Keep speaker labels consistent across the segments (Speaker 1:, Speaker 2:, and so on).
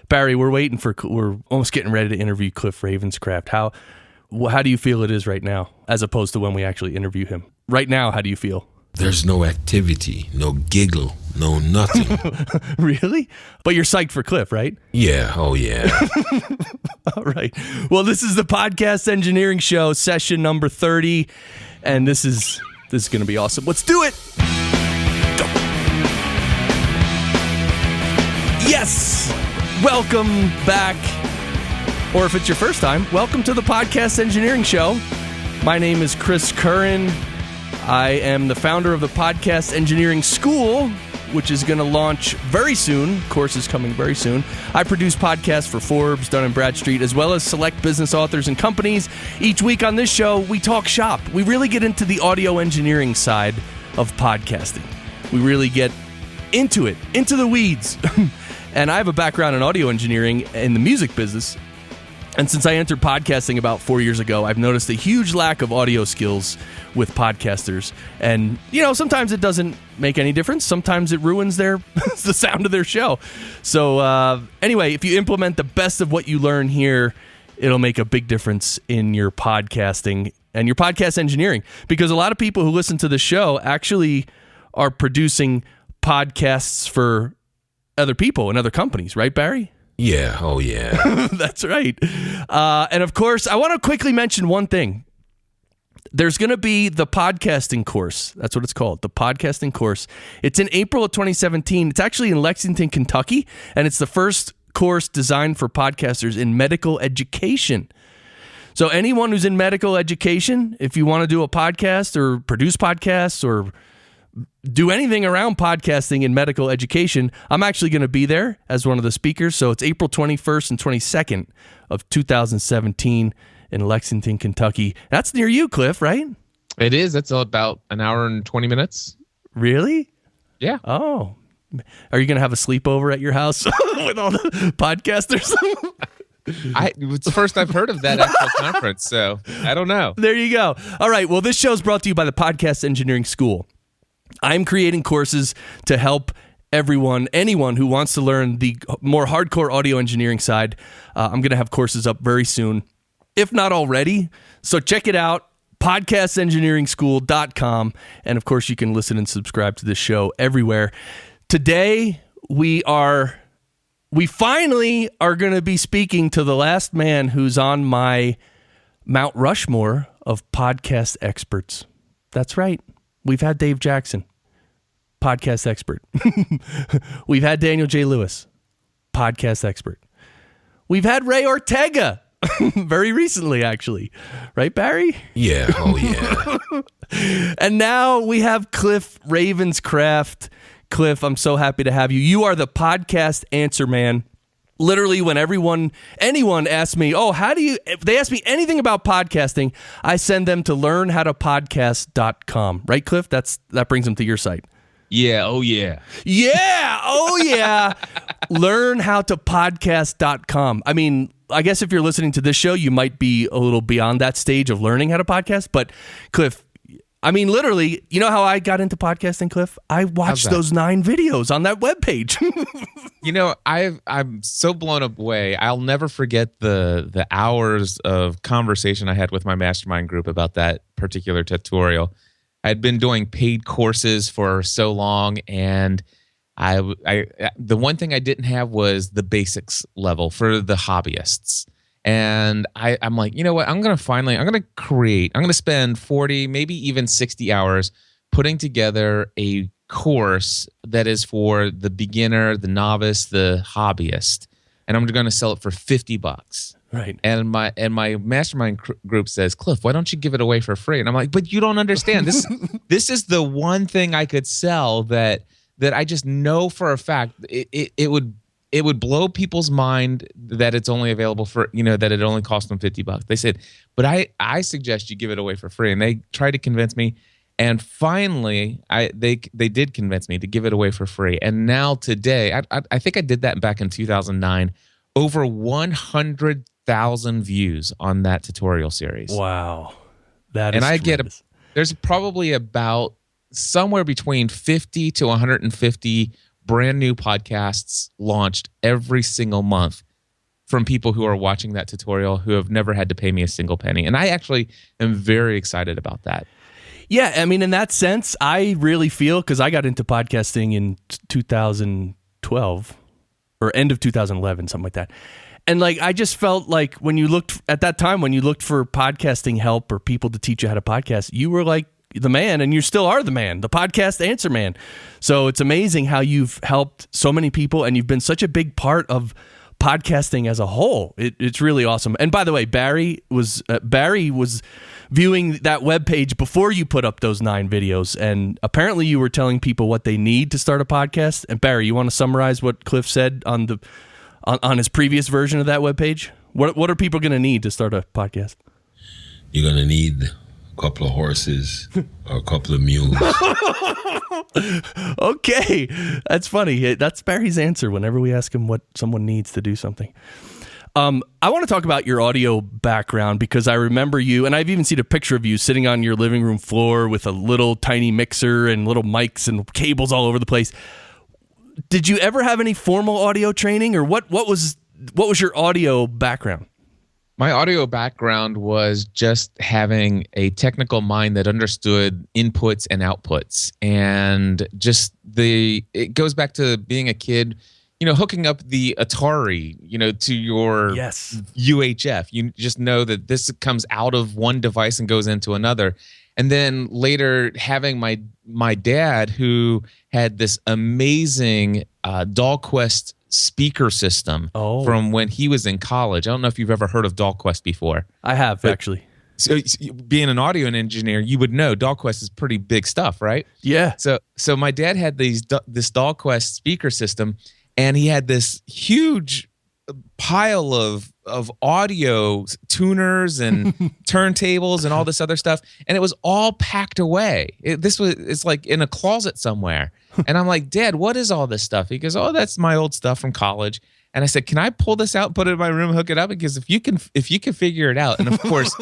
Speaker 1: Barry, we're almost getting ready to interview Cliff Ravenscraft. How do you feel it is right now, as opposed to when we actually interview him? Right now, how do you feel?
Speaker 2: There's no activity, no giggle, no nothing.
Speaker 1: Really? But you're psyched for Cliff, right?
Speaker 2: Yeah, oh yeah.
Speaker 1: All right. Well, this is the Podcast Engineering Show, session number 30, and this is going to be awesome. Let's do it! Go. Yes! Welcome back. Or if it's your first time, welcome to the Podcast Engineering Show. My name is Chris Curran. I am the founder of the Podcast Engineering School, which is going to launch very soon. Course is coming very soon. I produce podcasts for Forbes, Dun & Bradstreet, as well as select business authors and companies. Each week on this show, we talk shop. We really get into the audio engineering side of podcasting. We really get into it, into the weeds. And I have a background in audio engineering in the music business. And since I entered podcasting about 4 years ago, I've noticed a huge lack of audio skills with podcasters. And, sometimes it doesn't make any difference. Sometimes it ruins the sound of their show. So anyway, if you implement the best of what you learn here, it'll make a big difference in your podcasting and your podcast engineering. Because a lot of people who listen to the show actually are producing podcasts for other people and other companies, right, Barry?
Speaker 2: Yeah, oh yeah.
Speaker 1: That's right. And of course, I want to quickly mention one thing. There's going to be the podcasting course. That's what it's called, the podcasting course. It's in April of 2017. It's actually in Lexington, Kentucky, and it's the first course designed for podcasters in medical education. So anyone who's in medical education, if you want to do a podcast or produce podcasts or do anything around podcasting in medical education, I'm actually going to be there as one of the speakers. So it's April 21st and 22nd of 2017 in Lexington, Kentucky. That's near you, Cliff, right?
Speaker 3: It is. That's about an hour and 20 minutes.
Speaker 1: Really?
Speaker 3: Yeah.
Speaker 1: Oh. Are you going to have a sleepover at your house with all the podcasters?
Speaker 3: It's the first I've heard of that actual conference, so I don't know.
Speaker 1: There you go. All right. Well, this show is brought to you by the Podcast Engineering School. I'm creating courses to help anyone who wants to learn the more hardcore audio engineering side. I'm going to have courses up very soon, if not already. So check it out, podcastengineeringschool.com. And of course, you can listen and subscribe to this show everywhere. Today, we finally are going to be speaking to the last man who's on my Mount Rushmore of podcast experts. That's right. We've had Dave Jackson, podcast expert. We've had Daniel J. Lewis, podcast expert. We've had Ray Ortega very recently, actually. Right, Barry?
Speaker 2: Yeah, oh yeah.
Speaker 1: And now we have Cliff Ravenscraft. Cliff, I'm so happy to have you. You are the podcast answer man. Literally, when anyone asks me, if they ask me anything about podcasting, I send them to learnhowtopodcast.com. Right, Cliff? That brings them to your site.
Speaker 3: Yeah, oh yeah.
Speaker 1: Yeah, oh yeah. Learnhowtopodcast.com. I mean, I guess if you're listening to this show, you might be a little beyond that stage of learning how to podcast. But, Cliff, I mean, literally, you know how I got into podcasting, Cliff? I watched those 9 videos on that webpage.
Speaker 3: I'm so blown away. I'll never forget the hours of conversation I had with my mastermind group about that particular tutorial. I had been doing paid courses for so long, and the one thing I didn't have was the basics level for the hobbyists. And I'm like, you know what? I'm going to spend 40, maybe even 60 hours putting together a course that is for the beginner, the novice, the hobbyist. And I'm going to sell it for $50.
Speaker 1: Right.
Speaker 3: And my mastermind group says, Cliff, why don't you give it away for free? And I'm like, but you don't understand. This is the one thing I could sell that I just know for a fact it would blow people's mind that it's only available for, that it only cost them $50. They said, but I suggest you give it away for free. And they tried to convince me. And finally, they did convince me to give it away for free. And now today, I think I did that back in 2009, over 100,000 views on that tutorial series.
Speaker 1: Wow. That is tremendous.
Speaker 3: There's probably about somewhere between 50 to 150 brand new podcasts launched every single month from people who are watching that tutorial who have never had to pay me a single penny. And I actually am very excited about that.
Speaker 1: Yeah, I mean, in that sense, I really feel, because I got into podcasting in 2012 or end of 2011, something like that. And like, I just felt like when you looked at that time, when you looked for podcasting help or people to teach you how to podcast, you were like the man, and you still are the man, the podcast answer man. So it's amazing how you've helped so many people, and you've been such a big part of podcasting as a whole. It's really awesome. And by the way, Barry was viewing that webpage before you put up those 9 videos, and apparently you were telling people what they need to start a podcast. And Barry, you want to summarize what Cliff said on his previous version of that webpage? What are people going to need to start a podcast?
Speaker 2: You're going to need a couple of horses or a couple of mules.
Speaker 1: Okay, that's funny. That's Barry's answer whenever we ask him what someone needs to do something. I want to talk about your audio background, because I remember you, and I've even seen a picture of you sitting on your living room floor with a little tiny mixer and little mics and cables all over the place. Did you ever have any formal audio training, or what was your audio background?
Speaker 3: My audio background was just having a technical mind that understood inputs and outputs, and it goes back to being a kid, hooking up the Atari, to your UHF. You just know that this comes out of one device and goes into another. And then later having my dad, who had this amazing Dahlquest speaker system from when he was in college. I don't know if you've ever heard of Dahlquest before.
Speaker 1: I have, actually.
Speaker 3: So being an audio engineer, you would know Dahlquest is pretty big stuff, right?
Speaker 1: Yeah.
Speaker 3: So my dad had this Dahlquest speaker system, and he had this huge pile of audio tuners and turntables and all this other stuff, and it was all packed away. It's like in a closet somewhere. And I'm like, Dad, what is all this stuff? He goes, oh, that's my old stuff from college. And I said, can I pull this out, put it in my room, hook it up? Because if you can figure it out, and of course,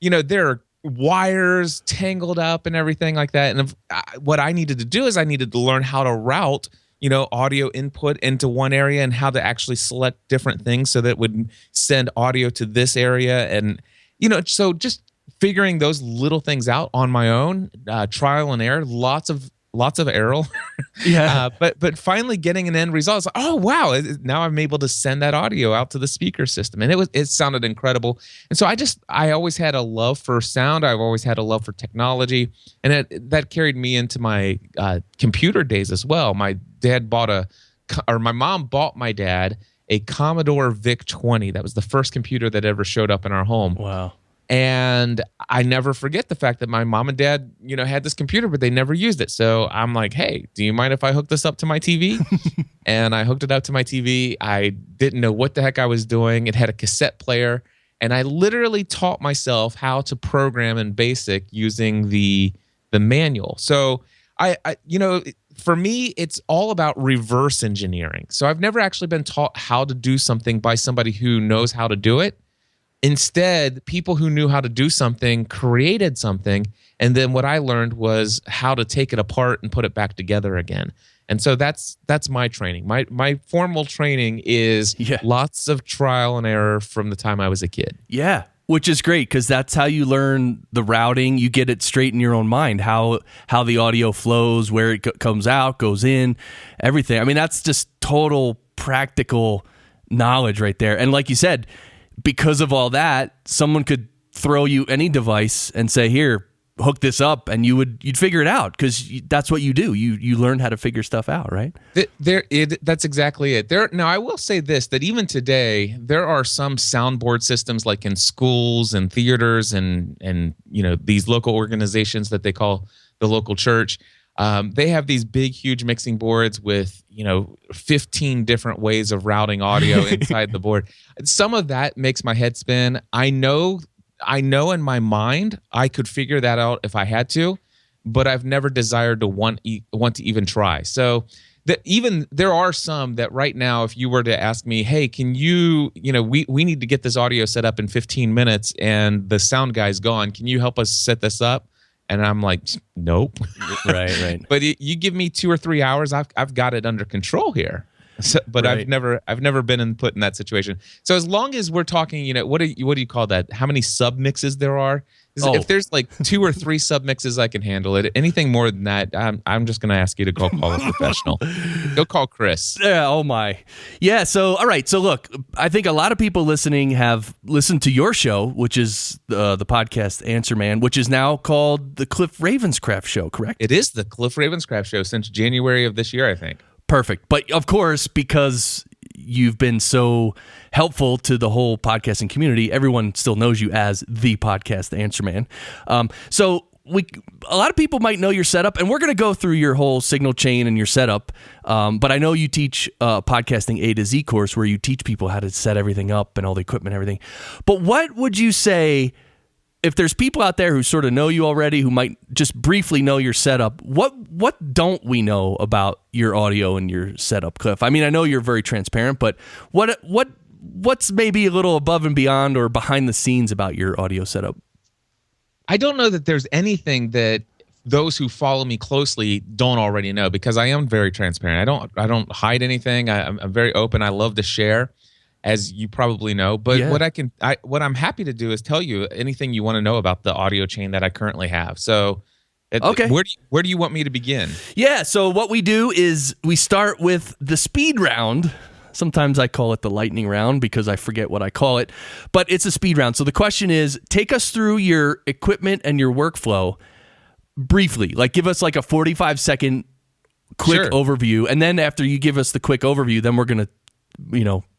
Speaker 3: there are wires tangled up and everything like that. And what I needed to do is I needed to learn how to route audio input into one area, and how to actually select different things so that it would send audio to this area. And, so just figuring those little things out on my own, trial and error, lots of error.
Speaker 1: Yeah.
Speaker 3: But finally getting an end result. It's like, oh, wow. Now I'm able to send that audio out to the speaker system. And it sounded incredible. And so I always had a love for sound. I've always had a love for technology. And that carried me into my computer days as well. My mom bought my dad a Commodore VIC-20. That was the first computer that ever showed up in our home.
Speaker 1: Wow.
Speaker 3: And I never forget the fact that my mom and dad, had this computer, but they never used it. So I'm like, hey, do you mind if I hook this up to my TV? And I hooked it up to my TV. I didn't know what the heck I was doing. It had a cassette player. And I literally taught myself how to program in BASIC using the manual. So for me, it's all about reverse engineering. So I've never actually been taught how to do something by somebody who knows how to do it. Instead, people who knew how to do something created something, and then what I learned was how to take it apart and put it back together again. And so that's my training. My formal training is lots of trial and error from the time I was a kid.
Speaker 1: Yeah, which is great, because that's how you learn the routing. You get it straight in your own mind, how the audio flows, where it comes out, goes in, everything. I mean, that's just total practical knowledge right there. And like you said, because of all that, someone could throw you any device and say, here, hook this up, and you'd figure it out, because that's what you do. You learn how to figure stuff out, right?
Speaker 3: That's exactly it. Now, I will say this, that even today, there are some soundboard systems like in schools and theaters and these local organizations that they call the local church. They have these big, huge mixing boards with 15 different ways of routing audio inside the board. Some of that makes my head spin. I know in my mind I could figure that out if I had to, but I've never desired to want to even try. So there are some that right now, if you were to ask me, hey, can you we need to get this audio set up in 15 minutes and the sound guy's gone, can you help us set this up? And I'm like, nope.
Speaker 1: Right.
Speaker 3: But you give me 2 or 3 hours, I've got it under control here. So, but
Speaker 1: Right.
Speaker 3: I've never been put in that situation. So as long as we're talking, what do you call that? How many sub mixes there are? If there's like 2 or 3 sub mixes, I can handle it. Anything more than that, I'm just going to ask you to go call a professional. Go call Chris.
Speaker 1: Yeah. Oh my. Yeah. So all right. So look, I think a lot of people listening have listened to your show, which is the podcast Answer Man, which is now called the Cliff Ravenscraft Show. Correct?
Speaker 3: It is the Cliff Ravenscraft Show since January of this year, I think.
Speaker 1: Perfect. But of course, because you've been so helpful to the whole podcasting community, everyone still knows you as the podcast Answer Man. So a lot of people might know your setup, and we're going to go through your whole signal chain and your setup. But I know you teach a podcasting A to Z course where you teach people how to set everything up and all the equipment and everything. But what would you say, if there's people out there who sort of know you already, who might just briefly know your setup, what don't we know about your audio and your setup, Cliff? I mean, I know you're very transparent, but what's maybe a little above and beyond or behind the scenes about your audio setup?
Speaker 3: I don't know that there's anything that those who follow me closely don't already know, because I am very transparent. I don't hide anything. I'm very open. I love to share, as you probably know. But what I'm happy to do is tell you anything you want to know about the audio chain that I currently have. So,
Speaker 1: okay,
Speaker 3: where do you want me to begin?
Speaker 1: Yeah. So what we do is we start with the speed round. Sometimes I call it the lightning round because I forget what I call it, but it's a speed round. So the question is, take us through your equipment and your workflow briefly. Like, give us like a 45-second quick overview, and then after you give us the quick overview, then we're going to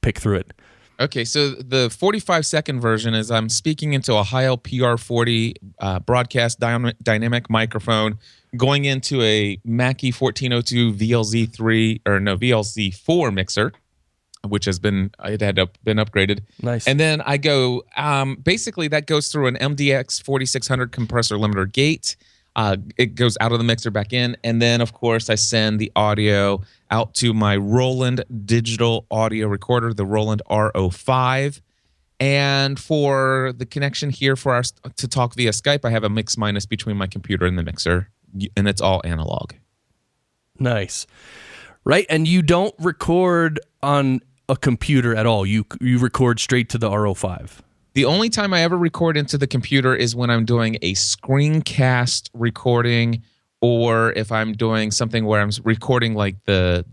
Speaker 1: pick through it.
Speaker 3: Okay, so the 45-second version is I'm speaking into a Heil PR40 broadcast dynamic microphone, going into a Mackie 1402 VLZ4 mixer, which had been upgraded.
Speaker 1: Nice.
Speaker 3: And then I go, basically that goes through an MDX 4600 compressor limiter gate. It goes out of the mixer back in, and then of course I send the audio out to my Roland digital audio recorder, the Roland RO5. And for the connection here to talk via Skype, I have a mix minus between my computer and the mixer, and it's all analog.
Speaker 1: Nice. Right, and you don't record on a computer at all. You record straight to the RO5.
Speaker 3: The only time I ever record into the computer is when I'm doing a screencast recording, or if I'm doing something where I'm recording like the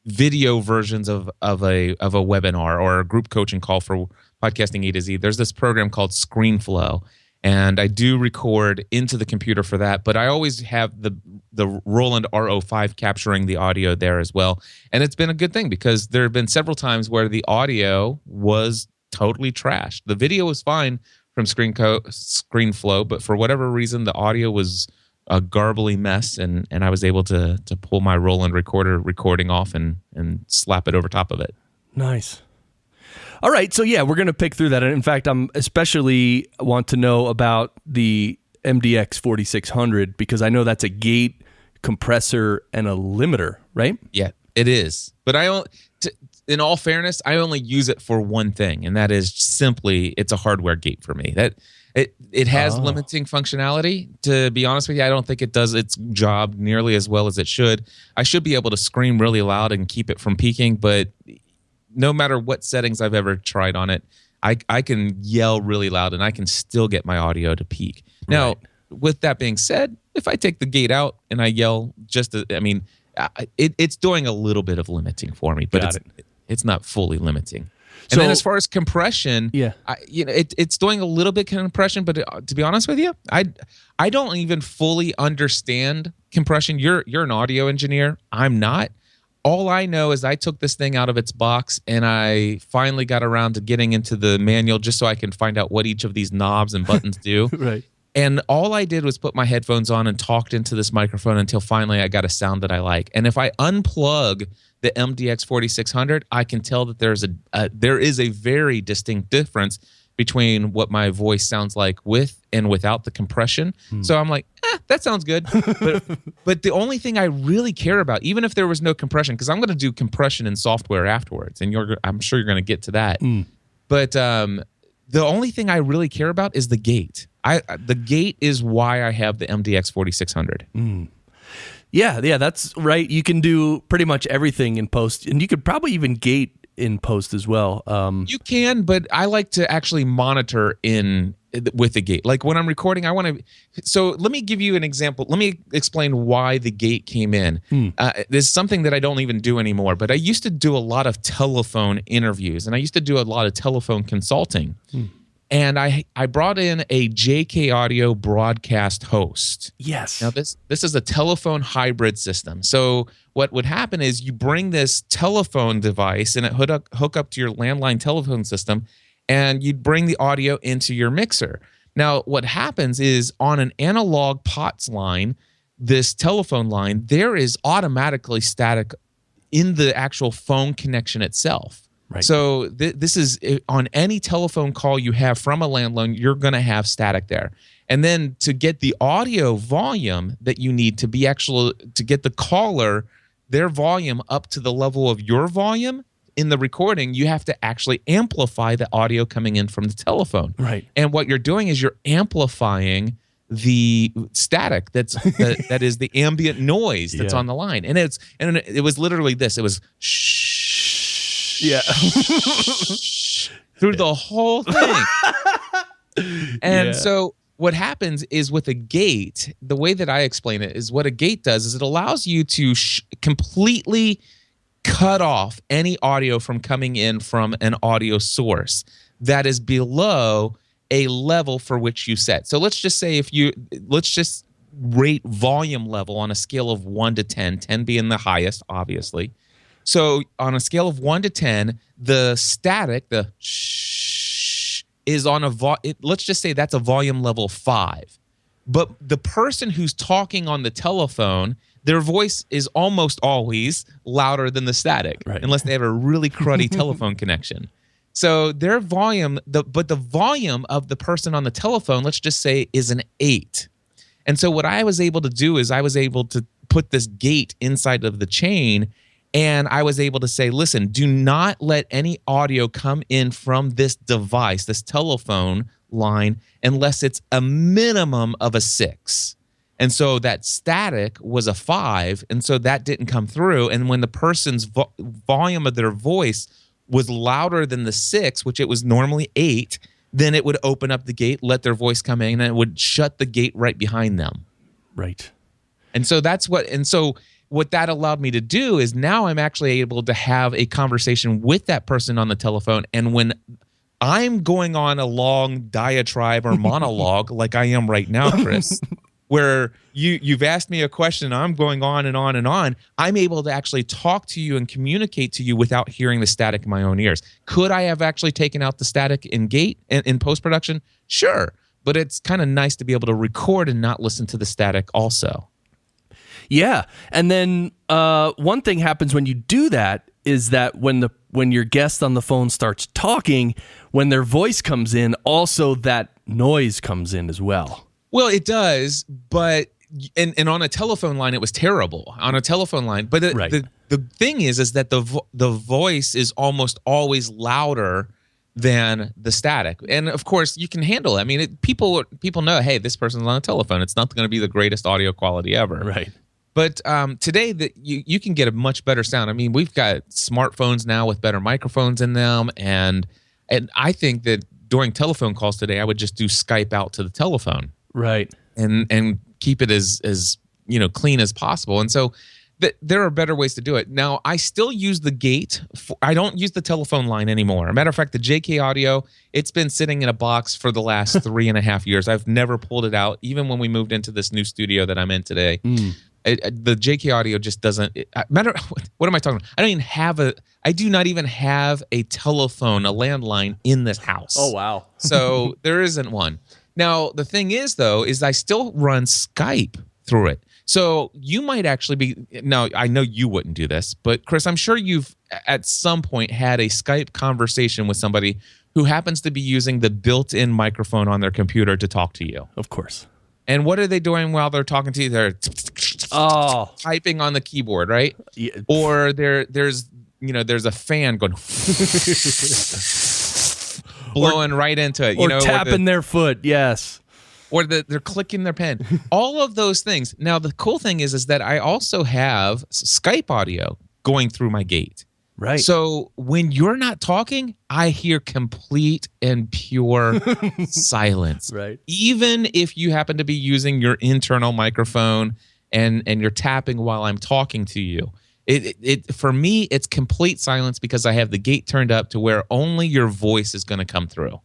Speaker 3: video versions of a webinar or a group coaching call for podcasting A to Z. There's this program called ScreenFlow, and I do record into the computer for that, but I always have the Roland RO5 capturing the audio there as well. And it's been a good thing because there have been several times where the audio was totally trashed. The video was fine from ScreenFlow, but for whatever reason, the audio was a garbly mess, and I was able to pull my Roland recording off and slap it over top of it.
Speaker 1: Nice. All right, so yeah, we're going to pick through that. And in fact, I'm especially want to know about the MDX 4600 because I know that's a gate, compressor, and a limiter, right?
Speaker 3: Yeah, it is. But in all fairness, I only use it for one thing, and that is simply it's a hardware gate for me. That it has limiting functionality. To be honest with you, I don't think it does its job nearly as well as it should. I should be able to scream really loud and keep it from peaking, but no matter what settings I've ever tried on it, I can yell really loud and I can still get my audio to peak. Now, with that being said, if I take the gate out and I yell it's doing a little bit of limiting for me, but it's not fully limiting. And then as far as compression, it's doing a little bit of compression, but to be honest with you, I don't even fully understand compression. You're an audio engineer. I'm not. All I know is I took this thing out of its box and I finally got around to getting into the manual just so I can find out what each of these knobs and buttons do.
Speaker 1: Right.
Speaker 3: And all I did was put my headphones on and talked into this microphone until finally I got a sound that I like. And if I unplug the MDX 4600, I can tell that there is a very distinct difference between what my voice sounds like with and without the compression. So I'm like, that sounds good. But the only thing I really care about, even if there was no compression, because I'm going to do compression in software afterwards, and I'm sure you're going to get to that. But the only thing I really care about is the gate. The gate is why I have the MDX 4600.
Speaker 1: Yeah, that's right. You can do pretty much everything in post, and you could probably even gate in post as well.
Speaker 3: You can, but I like to actually monitor with the gate. Like when I'm recording, I want to. So let me give you an example. Let me explain why the gate came in. This is something that I don't even do anymore, but I used to do a lot of telephone interviews, and I used to do a lot of telephone consulting. And I brought in a JK Audio broadcast host.
Speaker 1: Yes.
Speaker 3: Now this is a telephone hybrid system. So what would happen is you bring this telephone device and it hook up to your landline telephone system, and you'd bring the audio into your mixer. Now what happens is on an analog POTS line, this telephone line, there is automatically static in the actual phone connection itself.
Speaker 1: Right.
Speaker 3: So this is on any telephone call you have from a landline, you're going to have static there. And then to get the audio volume that you need to get the caller, their volume up to the level of your volume in the recording, you have to actually amplify the audio coming in from the telephone.
Speaker 1: Right.
Speaker 3: And what you're doing is you're amplifying the static that is the ambient noise that's on the line. And it was literally this. It was shh.
Speaker 1: Yeah.
Speaker 3: Through the whole thing. And so what happens is with a gate, the way that I explain it is what a gate does is it allows you to completely cut off any audio from coming in from an audio source that is below a level for which you set. So let's just say let's just rate volume level on a scale of 1 to 10, 10 being the highest, obviously. So on a scale of 1 to 10, the static, the shh, is on let's just say that's a volume level 5. But the person who's talking on the telephone, their voice is almost always louder than the static, unless they have a really cruddy telephone connection. So their volume, but the volume of the person on the telephone, let's just say, is an 8. And so what I was able to do is I was able to put this gate inside of the chain. And I was able to say, listen, do not let any audio come in from this device, this telephone line, unless it's a minimum of a 6. And so that static was a 5, and so that didn't come through. And when the person's volume of their voice was louder than the 6, which it was normally 8, then it would open up the gate, let their voice come in, and it would shut the gate right behind them.
Speaker 1: Right.
Speaker 3: And so what that allowed me to do is now I'm actually able to have a conversation with that person on the telephone. And when I'm going on a long diatribe or monologue like I am right now, Chris, where you've asked me a question, I'm going on and on and on, I'm able to actually talk to you and communicate to you without hearing the static in my own ears. Could I have actually taken out the static in post-production? Sure. But it's kind of nice to be able to record and not listen to the static also.
Speaker 1: Yeah, and then one thing happens when you do that is that when your guest on the phone starts talking, when their voice comes in, also that noise comes in as well.
Speaker 3: Well, it does, but and on a telephone line, it was terrible on a telephone line. But the thing is that the voice is almost always louder than the static, and of course you can handle it. I mean, people know, hey, this person's on a telephone. It's not going to be the greatest audio quality ever,
Speaker 1: right?
Speaker 3: But today, you can get a much better sound. I mean, we've got smartphones now with better microphones in them, and I think that during telephone calls today, I would just do Skype out to the telephone,
Speaker 1: right,
Speaker 3: and keep it as clean as possible. And so there are better ways to do it. Now, I still use the gate. I don't use the telephone line anymore. As a matter of fact, the JK Audio, it's been sitting in a box for the last 3.5 years. I've never pulled it out, even when we moved into this new studio that I'm in today. The JK Audio just doesn't matter. What am I talking about? I do not even have a telephone, a landline in this house.
Speaker 1: Oh, wow.
Speaker 3: So there isn't one. Now, the thing is, though, is I still run Skype through it. So you might actually be, now I know you wouldn't do this, but Chris, I'm sure you've at some point had a Skype conversation with somebody who happens to be using the built-in microphone on their computer to talk to you.
Speaker 1: Of course.
Speaker 3: And what are they doing while they're talking to you? They're typing on the keyboard, right?
Speaker 1: Yeah.
Speaker 3: Or there's a fan going blowing right into it.
Speaker 1: Or tapping their foot, yes.
Speaker 3: or they're clicking their pen. All of those things. Now, the cool thing is that I also have Skype audio going through my gate.
Speaker 1: Right.
Speaker 3: So when you're not talking, I hear complete and pure silence.
Speaker 1: Right.
Speaker 3: Even if you happen to be using your internal microphone and you're tapping while I'm talking to you. It for me, it's complete silence because I have the gate turned up to where only your voice is going to come through.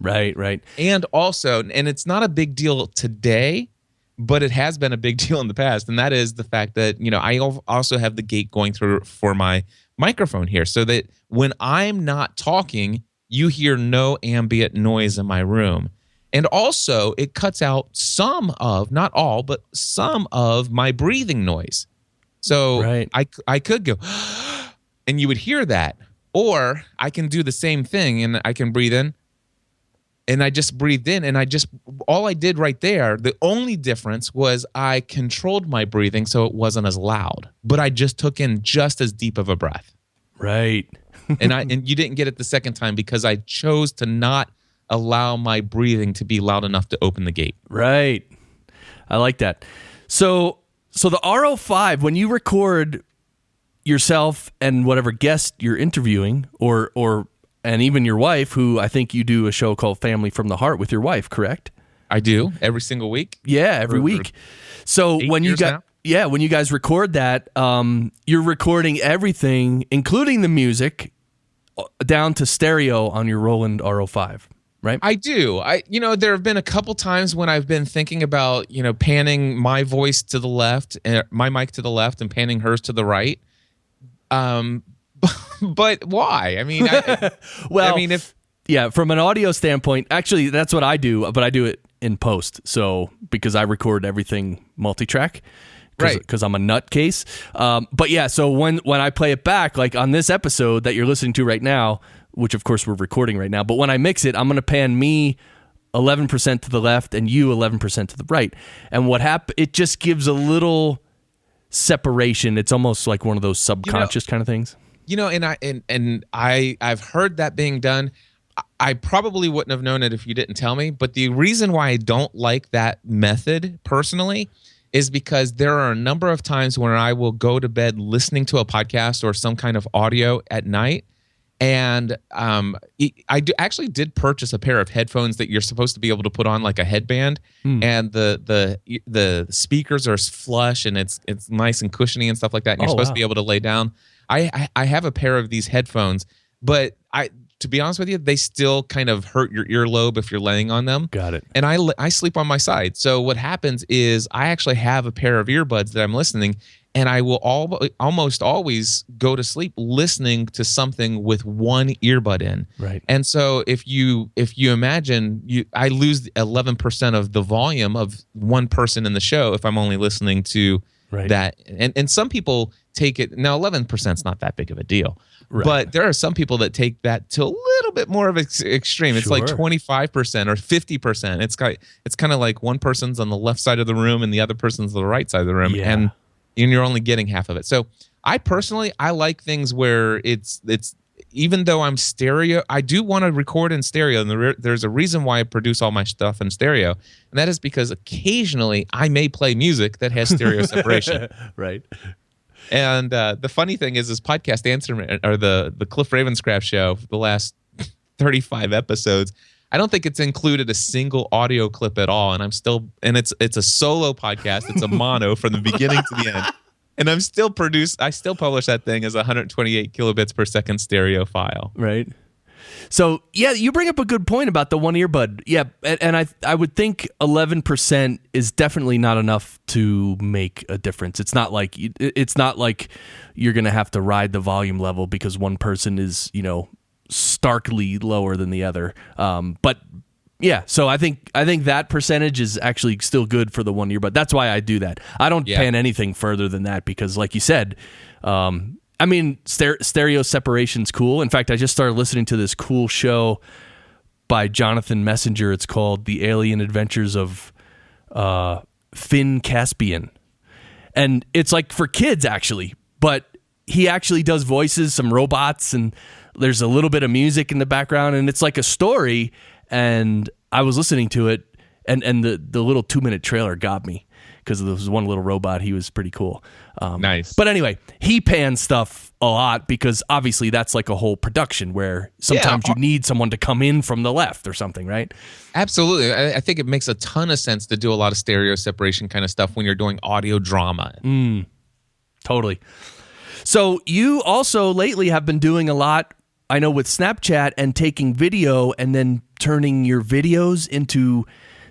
Speaker 1: Right.
Speaker 3: And also, and it's not a big deal today, but it has been a big deal in the past, and that is the fact that, I also have the gate going through for my microphone here, so that when I'm not talking, you hear no ambient noise in my room. And also, it cuts out some of, not all, but some of my breathing noise. So
Speaker 1: right.
Speaker 3: I could go, and you would hear that. Or I can do the same thing, and I can breathe in, and I just breathed in, and all I did right there, the only difference was I controlled my breathing so it wasn't as loud, but I just took in just as deep of a breath.
Speaker 1: Right.
Speaker 3: and you didn't get it the second time because I chose to not allow my breathing to be loud enough to open the gate.
Speaker 1: Right. I like that. So the RO5, when you record yourself and whatever guest you're interviewing, and even your wife, who I think you do a show called Family from the Heart with your wife, correct?
Speaker 3: I do every single week.
Speaker 1: Yeah, every week. So when you guys record that, you're recording everything, including the music, down to stereo on your Roland RO5. Right?
Speaker 3: I do. There have been a couple times when I've been thinking about, panning my voice to the left, my mic to the left, and panning hers to the right. But why? I mean,
Speaker 1: from an audio standpoint, actually, that's what I do, but I do it in post. So because I record everything multi-track, because I'm a nutcase. But yeah, so when I play it back, like on this episode that you're listening to right now, which of course we're recording right now, but when I mix it, I'm going to pan me 11% to the left and you 11% to the right. And what it just gives a little separation. It's almost like one of those subconscious kind of things.
Speaker 3: I've heard that being done. I probably wouldn't have known it if you didn't tell me, but the reason why I don't like that method personally is because there are a number of times when I will go to bed listening to a podcast or some kind of audio at night. And I actually did purchase a pair of headphones that you're supposed to be able to put on like a headband, and the speakers are flush and it's nice and cushiony and stuff like that. And you're supposed to be able to lay down. I have a pair of these headphones, but to be honest with you, they still kind of hurt your earlobe if you're laying on them.
Speaker 1: Got it.
Speaker 3: And I sleep on my side. So what happens is I actually have a pair of earbuds that I'm listening, and I will almost always go to sleep listening to something with one earbud in.
Speaker 1: Right.
Speaker 3: And so if you imagine, I lose 11% of the volume of one person in the show if I'm only listening to that. And some people take it, now 11% is not that big of a deal. Right. But there are some people that take that to a little bit more of an extreme. It's like 25% or 50%. It's kind of like one person's on the left side of the room and the other person's on the right side of the room. Yeah. And you're only getting half of it. So I personally like things where it's even though I'm stereo, I do want to record in stereo. And there's a reason why I produce all my stuff in stereo. And that is because occasionally I may play music that has stereo separation.
Speaker 1: Right.
Speaker 3: And the funny thing is, this podcast answer, or the Cliff Ravenscraft show, the last 35 episodes, I don't think it's included a single audio clip at all. And it's a solo podcast. It's a mono from the beginning to the end. And I still publish that thing as a 128 kilobits per second stereo file.
Speaker 1: Right. So, yeah, you bring up a good point about the one earbud. Yeah, and I would think 11% is definitely not enough to make a difference. It's not like you're going to have to ride the volume level because one person is, starkly lower than the other. But yeah, so I think that percentage is actually still good for the one earbud. That's why I do that. I don't pan anything further than that because, like you said, stereo separation's cool. In fact, I just started listening to this cool show by Jonathan Messenger. It's called The Alien Adventures of Finn Caspian. And it's like for kids, actually. But he actually does voices, some robots, and there's a little bit of music in the background. And it's like a story. And I was listening to it, And the little 2-minute trailer got me because there was one little robot. He was pretty cool.
Speaker 3: Nice.
Speaker 1: But anyway, he pans stuff a lot because obviously that's like a whole production where sometimes you need someone to come in from the left or something, right?
Speaker 3: Absolutely. I think it makes a ton of sense to do a lot of stereo separation kind of stuff when you're doing audio drama.
Speaker 1: Totally. So you also lately have been doing a lot, I know, with Snapchat and taking video and then turning your videos into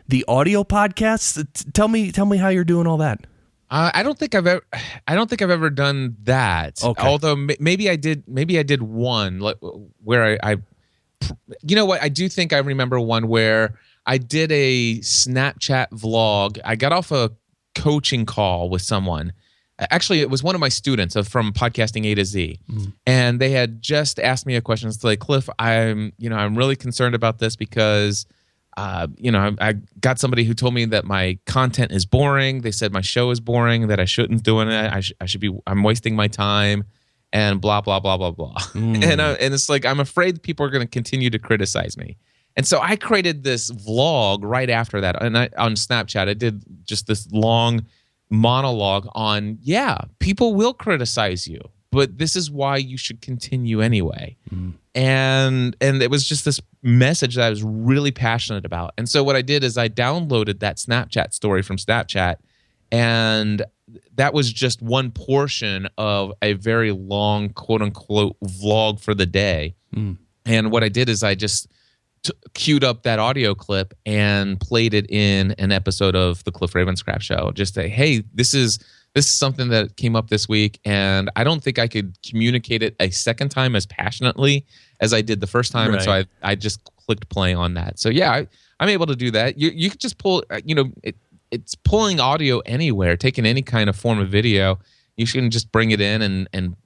Speaker 1: the audio podcasts. Tell me how you're doing all that.
Speaker 3: I don't think I've ever done that.
Speaker 1: Okay.
Speaker 3: Although maybe I did one where I you know what? I do think I remember one where I did a Snapchat vlog. I got off a coaching call with someone. Actually, it was one of my students from Podcasting A to Z, and they had just asked me a question. It's like, Cliff, I'm really concerned about this because, I got somebody who told me that my content is boring. They said my show is boring, that I shouldn't doing it. I'm wasting my time, and blah blah blah blah blah. And it's like I'm afraid people are going to continue to criticize me. And so I created this vlog right after that, and on Snapchat, I did just this long monologue on, people will criticize you, but this is why you should continue anyway. And it was just this message that I was really passionate about. And so what I did is I downloaded that Snapchat story from Snapchat, and that was just one portion of a very long quote unquote vlog for the day. And what I did is I just queued up that audio clip and played it in an episode of the Cliff Ravenscraft show. Just say, hey, this is something that came up this week, and I don't think I could communicate it a second time as passionately as I did the first time. Right. And so I just clicked play on that. So I'm able to do that. You could just pull, it's pulling audio anywhere, taking any kind of form of video. You can just bring it in and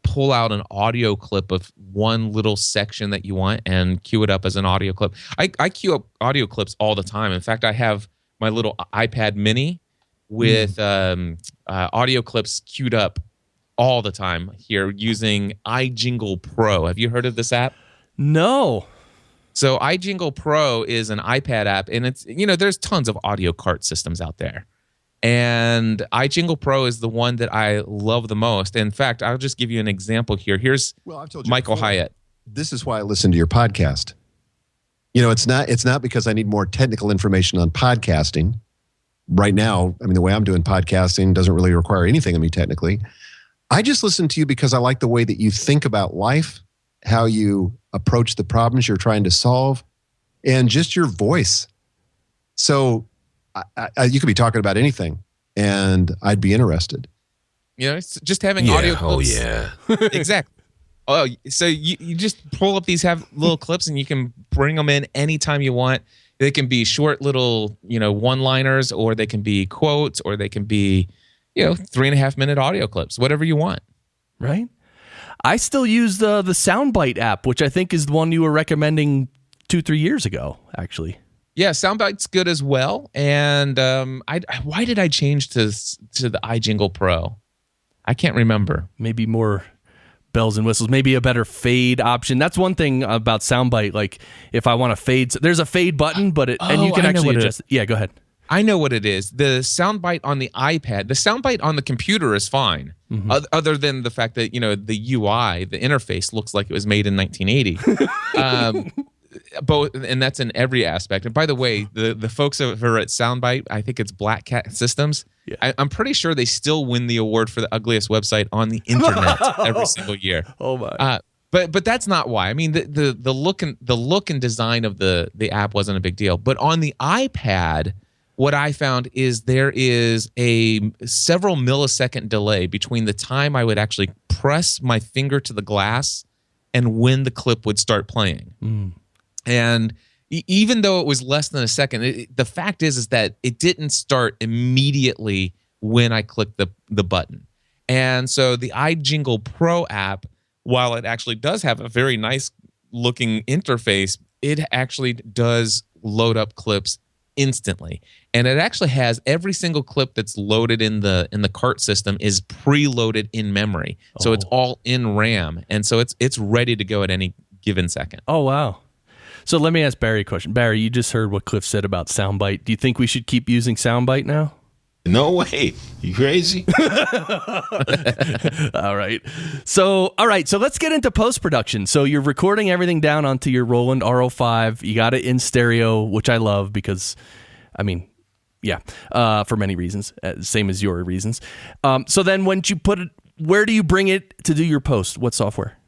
Speaker 3: pull out an audio clip of one little section that you want and queue it up as an audio clip. I queue up audio clips all the time. In fact, I have my little iPad mini with audio clips queued up all the time here using iJingle Pro. Have you heard of this app?
Speaker 1: No.
Speaker 3: So iJingle Pro is an iPad app, and it's, there's tons of audio cart systems out there. And iJingle Pro is the one that I love the most. In fact, I'll just give you an example here. Here's Michael Hyatt.
Speaker 4: This is why I listen to your podcast. It's not because I need more technical information on podcasting. Right now, I mean, the way I'm doing podcasting doesn't really require anything of me technically. I just listen to you because I like the way that you think about life, how you approach the problems you're trying to solve, and just your voice. So you could be talking about anything, and I'd be interested.
Speaker 3: It's just having audio clips.
Speaker 2: Oh, yeah.
Speaker 3: Exactly. Oh, so you just pull up these little clips, and you can bring them in anytime you want. They can be short little, one-liners, or they can be quotes, or they can be, 3.5-minute audio clips, whatever you want.
Speaker 1: Right. I still use the Soundbite app, which I think is the one you were recommending 2-3 years ago, actually.
Speaker 3: Yeah, Soundbite's good as well. And why did I change to the iJingle Pro? I can't remember.
Speaker 1: Maybe more bells and whistles, maybe a better fade option. That's one thing about Soundbite. Like if I want to fade, there's a fade button, but and you can actually adjust it. Yeah, go ahead.
Speaker 3: I know what it is. The Soundbite on the iPad, the Soundbite on the computer is fine. Other than the fact that, the UI, the interface looks like it was made in 1980. And that's in every aspect. And by the way, the folks over at Soundbite, I think it's Black Cat Systems. Yeah. I'm pretty sure they still win the award for the ugliest website on the internet every single year.
Speaker 1: Oh my!
Speaker 3: But that's not why. I mean, the look and design of the app wasn't a big deal. But on the iPad, what I found is there is a several millisecond delay between the time I would actually press my finger to the glass and when the clip would start playing. And even though it was less than a second, the fact is that it didn't start immediately when I clicked the button. And so the iJingle Pro app, while it actually does have a very nice looking interface, it actually does load up clips instantly. And it actually has every single clip that's loaded in the cart system is preloaded in memory. So it's all in RAM. And so it's ready to go at any given second.
Speaker 1: Oh, wow. So let me ask Barry a question. Barry, you just heard what Cliff said about Soundbite. Do you think we should keep using Soundbite now?
Speaker 2: No way. You crazy?
Speaker 1: All right. So let's get into post-production. So you're recording everything down onto your Roland RO5. You got it in stereo, which I love because, for many reasons, same as your reasons. So then when you put it, where do you bring it to do your post? What software?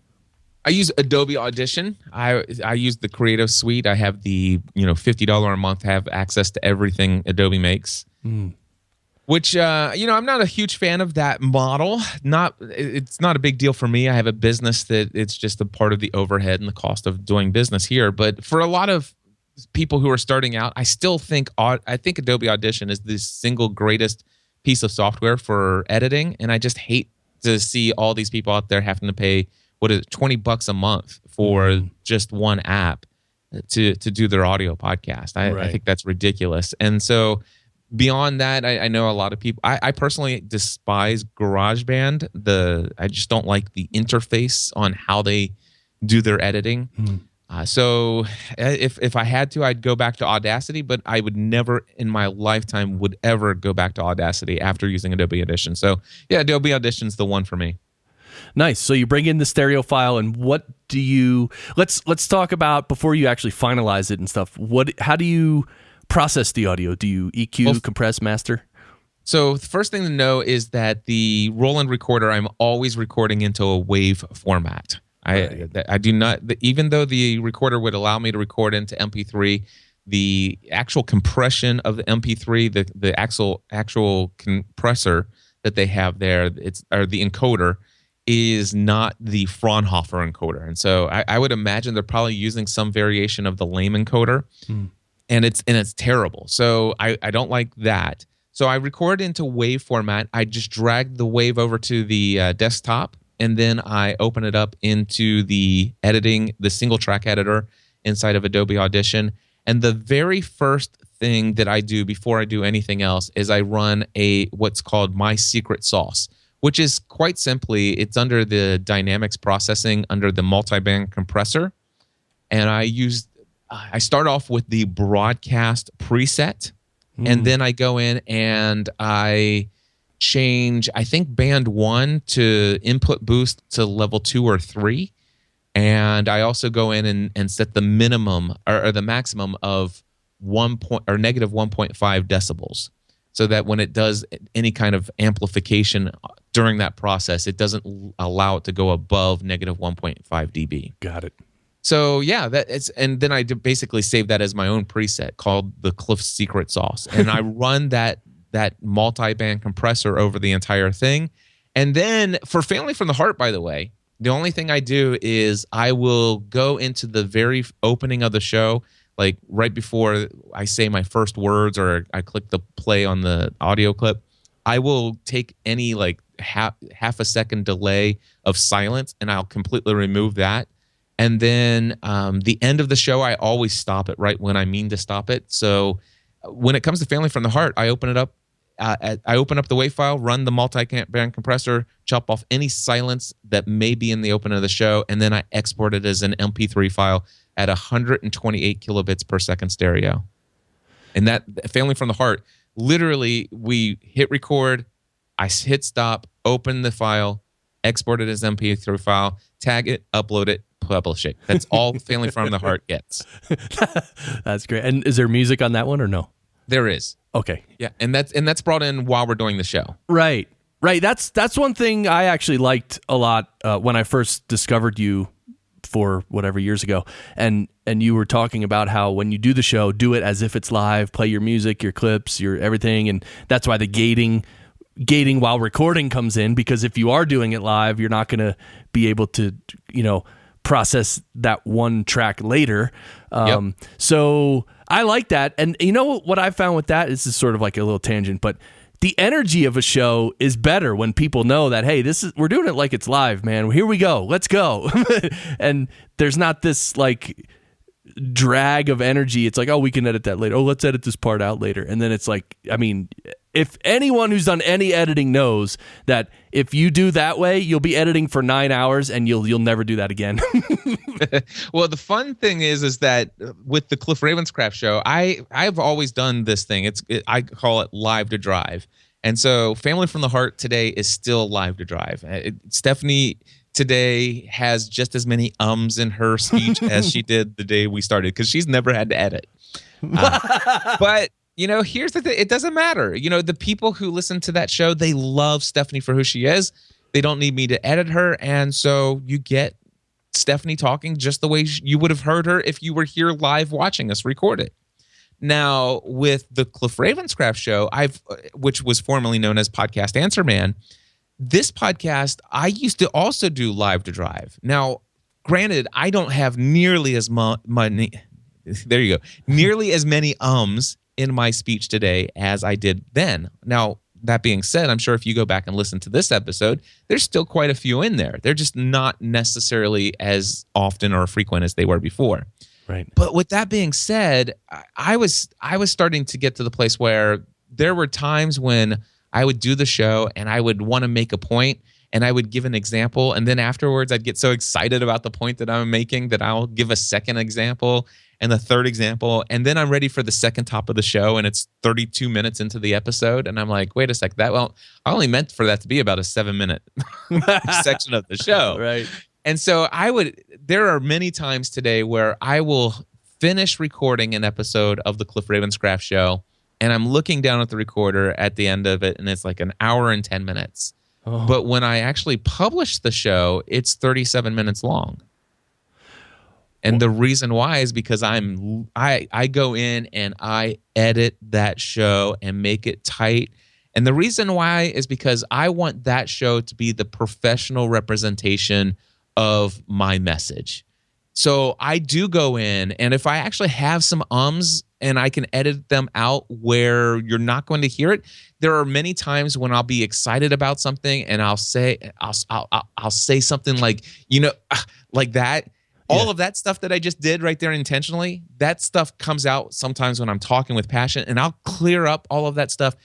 Speaker 3: I use Adobe Audition. I use the Creative Suite. I have the $50 a month, have access to everything Adobe makes. Which I'm not a huge fan of that model. It's not a big deal for me. I have a business that it's just a part of the overhead and the cost of doing business here. But for a lot of people who are starting out, I still think Adobe Audition is the single greatest piece of software for editing, and I just hate to see all these people out there having to pay $20 a month for just one app to do their audio podcast. I think that's ridiculous. And so beyond that, I know a lot of people. I personally despise GarageBand. I just don't like the interface on how they do their editing. So if I had to, I'd go back to Audacity, but I would never in my lifetime would ever go back to Audacity after using Adobe Audition. So yeah, Adobe Audition's the one for me.
Speaker 1: Nice. So you bring in the stereo file, and what do you? Let's talk about before you actually finalize it and stuff. How do you process the audio? Do you EQ, compress, master?
Speaker 3: So the first thing to know is that the Roland recorder, I'm always recording into a WAV format. I do not, even though the recorder would allow me to record into MP3, the actual compression of the MP3, the actual compressor that they have there, or the encoder, is not the Fraunhofer encoder. And so I would imagine they're probably using some variation of the Lame encoder, and it's terrible. So I don't like that. So I record into WAV format. I just drag the WAV over to the desktop, and then I open it up into the single track editor inside of Adobe Audition. And the very first thing that I do before I do anything else is I run what's called my secret sauce, which is quite simply, it's under the dynamics processing under the multiband compressor. And I start off with the broadcast preset, and then I go in and I change, I think, band 1 to input boost to level 2 or 3. And I also go in and set the minimum or the maximum of negative 1.5 decibels, so that when it does any kind of amplification during that process, it doesn't allow it to go above negative 1.5 dB.
Speaker 1: Got it.
Speaker 3: So yeah, and then I basically save that as my own preset called the Cliff Secret Sauce, and I run that multi-band compressor over the entire thing. And then for Family from the Heart, by the way, the only thing I do is I will go into the very opening of the show, like right before I say my first words or I click the play on the audio clip. I will take any like half a second delay of silence, and I'll completely remove that. And then the end of the show, I always stop it right when I mean to stop it. So when it comes to Family from the Heart, I open it up. I open up the WAV file, run the multi-band compressor, chop off any silence that may be in the opening of the show, and then I export it as an MP3 file at 128 kilobits per second stereo. And that Family from the Heart, literally, we hit record, I hit stop, open the file, export it as MP3 file, tag it, upload it, publish it. That's all Family from the Heart gets.
Speaker 1: That's great. And is there music on that one or no?
Speaker 3: There is.
Speaker 1: Okay.
Speaker 3: Yeah, and that's brought in while we're doing the show.
Speaker 1: Right. That's one thing I actually liked a lot when I first discovered you for whatever years ago, and you were talking about how when you do the show, do it as if it's live, play your music, your clips, your everything, and that's why the gating while recording comes in, because if you are doing it live, you're not going to be able to process that one track later. So I like that. And you know what I found with that? This is sort of like a little tangent, but the energy of a show is better when people know that, hey, we're doing it like it's live, man. Here we go. Let's go. And there's not this like drag of energy. It's like, oh, we can edit that later. Oh, let's edit this part out later. And then it's like, I mean, if anyone who's done any editing knows that if you do that way, you'll be editing for 9 hours and you'll never do that again.
Speaker 3: Well, the fun thing is that with the Cliff Ravenscraft show, I've always done this thing. I call it live to drive. And so Family from the Heart today is still live to drive. Stephanie today has just as many ums in her speech as she did the day we started, because she's never had to edit. But here's the thing. It doesn't matter. The people who listen to that show, they love Stephanie for who she is. They don't need me to edit her. And so you get Stephanie talking just the way you would have heard her if you were here live watching us record it. Now, with the Cliff Ravenscraft show, which was formerly known as Podcast Answer Man, this podcast, I used to also do live to drive. Now, granted, I don't have nearly as money. There you go. Nearly as many ums in my speech today as I did then. Now, that being said, I'm sure if you go back and listen to this episode, there's still quite a few in there. They're just not necessarily as often or frequent as they were before.
Speaker 1: Right.
Speaker 3: But with that being said, I was starting to get to the place where there were times when I would do the show and I would want to make a point and I would give an example. And then afterwards, I'd get so excited about the point that I'm making that I'll give a second example and the third example. And then I'm ready for the second top of the show and it's 32 minutes into the episode. And I'm like, wait a sec, I only meant for that to be about a 7-minute section of the show.
Speaker 1: Right.
Speaker 3: And so there are many times today where I will finish recording an episode of the Cliff Ravenscraft show, and I'm looking down at the recorder at the end of it, and it's like an hour and 10 minutes. Oh. But when I actually publish the show, it's 37 minutes long. And the reason why is because I go in and I edit that show and make it tight. And the reason why is because I want that show to be the professional representation of my message. So I do go in, and if I actually have some ums and I can edit them out where you're not going to hear it, there are many times when I'll be excited about something and I'll say something like, like that. Yeah. All of that stuff that I just did right there intentionally, that stuff comes out sometimes when I'm talking with passion, and I'll clear up all of that stuff.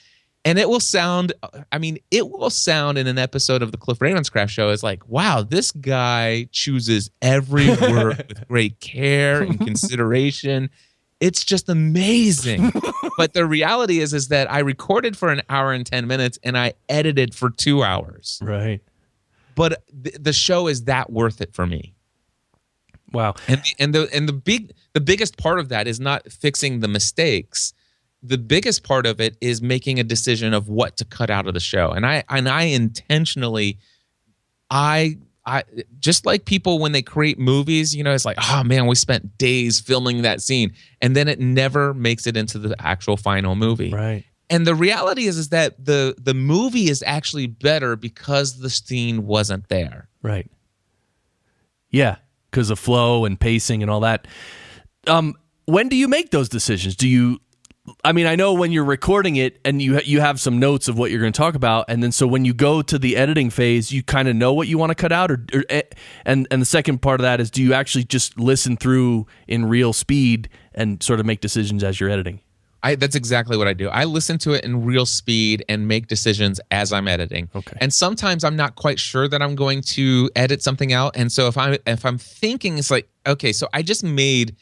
Speaker 3: And it will sound in an episode of the Cliff Ravenscraft show as like, wow, this guy chooses every word with great care and consideration. It's just amazing. But the reality is that I recorded for an hour and 10 minutes and I edited for 2 hours.
Speaker 1: Right.
Speaker 3: But the show is that worth it for me.
Speaker 1: Wow.
Speaker 3: And the biggest part of that is not fixing the mistakes. The biggest part of it is making a decision of what to cut out of the show. And I intentionally, I just like people when they create movies, it's like, oh man, we spent days filming that scene, and then it never makes it into the actual final movie.
Speaker 1: Right.
Speaker 3: And the reality is that the movie is actually better because the scene wasn't there.
Speaker 1: Right. Yeah, because of flow and pacing and all that. When do you make those decisions? I know when you're recording it and you have some notes of what you're going to talk about, and then so when you go to the editing phase, you kind of know what you want to cut out, and the second part of that is, do you actually just listen through in real speed and sort of make decisions as you're editing?
Speaker 3: That's exactly what I do. I listen to it in real speed and make decisions as I'm editing.
Speaker 1: Okay.
Speaker 3: And sometimes I'm not quite sure that I'm going to edit something out, and so if I'm thinking, it's like, okay, so I just made.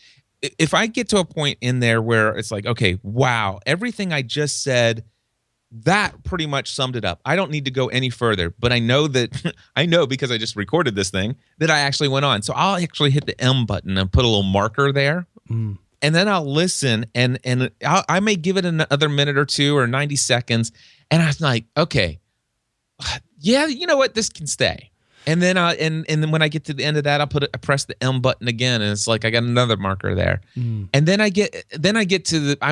Speaker 3: If I get to a point in there where it's like, okay, wow, everything I just said, that pretty much summed it up. I don't need to go any further, but I know because I just recorded this thing that I actually went on. So I'll actually hit the M button and put a little marker there. And then I'll listen and I may give it another minute or two or 90 seconds. And I'm like, okay, yeah, you know what? This can stay. And then and then when I get to the end of that, I press the M button again, and it's like I got another marker there. And then I